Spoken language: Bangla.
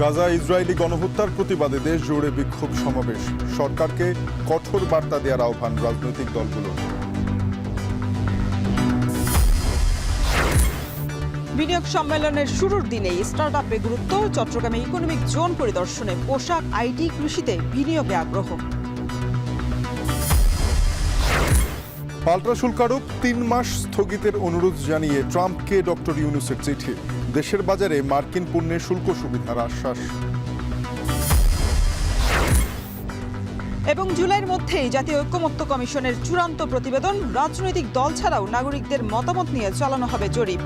গাজা ইসরায়েলি গণহত্যার প্রতিবাদে দেশ জুড়ে বিক্ষোভ সমাবেশ, সরকারকে কঠোর বার্তা দেওয়ার আহ্বান রাজনৈতিক দলগুলোর। বিনিয়োগ সম্মেলনের শুরুর দিনেই স্টার্টআপে গুরুত্ব, চট্টগ্রামে ইকোনমিক জোন পরিদর্শনে পোশাক, আইটি, কৃষিতে বিনিয়োগে আগ্রহ। পাল্টা শুল্ক আরোপ, 3 মাস স্থগিতের অনুরোধ জানিয়ে ট্রাম্পকে ডক্টর ইউনূসের চিঠি। দেশের বাজারে মার্কিন পণ্যের শুল্ক সুবিধার আশ্বাস। এবং জুলাইয়ের মধ্যেই জাতীয় ঐকমত্য কমিশনের চূড়ান্ত প্রতিবেদন, রাজনৈতিক দল ছাড়াও নাগরিকদের মতামত নিয়ে চালানো হবে জরিপ।